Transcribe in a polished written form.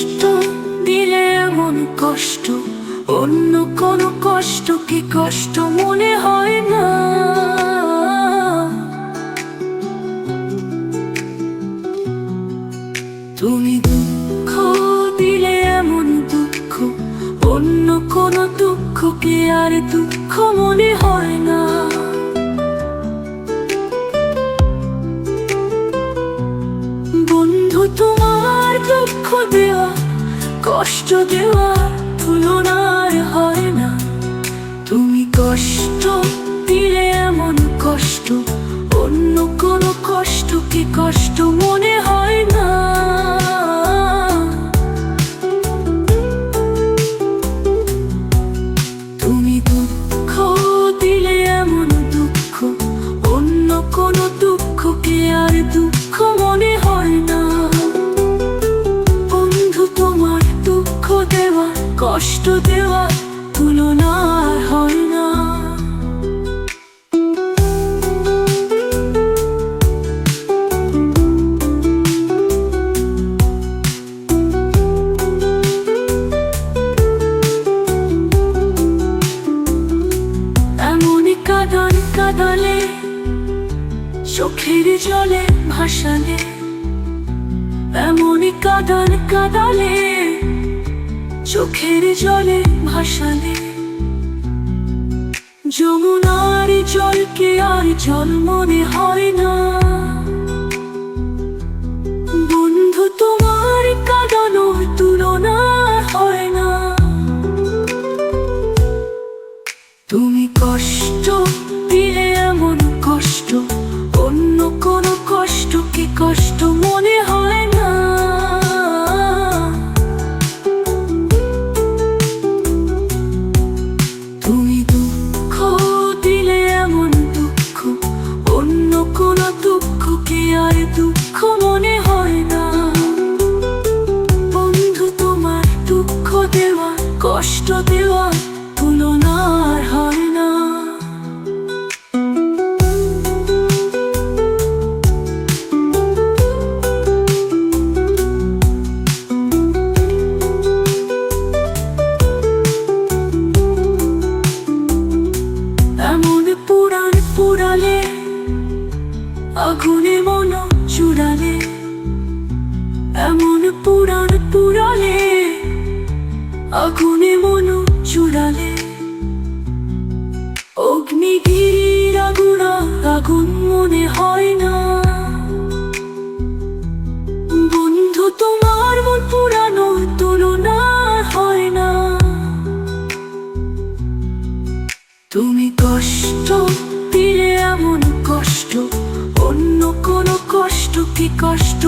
কষ্ট দিলে এমন কষ্ট, অন্য কোনো কষ্ট কি কষ্ট মনে হয় না। তুমি দুঃখ দিলে এমন দুঃখ, অন্য কোনো দুঃখ কি আর দুঃখ মনে হয় না। বন্ধু তোমার দুঃখ দেওয়া কষ্ট দেওয়া তুলনার হয় না। তুমি কষ্ট দিলে এমন কষ্ট, অন্য কোনো কষ্ট কি কষ্ট মনে হয় না। তুমি দুঃখ দিলে এমন দুঃখ, অন্য কোনো দুঃখ কি আর দুঃখ মনে হয় না। বন্ধু তোমার দুঃখ দেওয়া কষ্ট দেওয়া তুলনা হয় না। এমনই কাঁদান কাঁদালে চোখের জলে ভাসালে, এমনই কাঁদান কাঁদালে চোখের জলে ভাসালে। যমুনার জলকে আর জল মনে হয় না। বন্ধু তোমার কাঁদানোর তুলনা হয় না। তুমি কষ্ট দিলে এমন কষ্ট, অন্য কোনো কষ্ট কি কষ্ট মনে হয় না। তুমি দুঃখ দিলে এমন দুঃখ, অন্য কোনো দুঃখ কি আর দুঃখ মনে হয় না। বন্ধু তোমার দুঃখ দেওয়া কষ্ট দেওয়া তুলনা হয় না। এমন পুরাণ পুরালে আগুনে মন চুরালে, এমন পুরাণ পুরালে আগুনে মন চুরালে। অগ্নিগিরির আগুনা আগুন মনে হয় না। বন্ধু তোমার মন পুরানো তুলনা হয় না। তুমি কষ্ট দিলে এমন কষ্ট, অন্য কোনো কষ্ট কি কষ্ট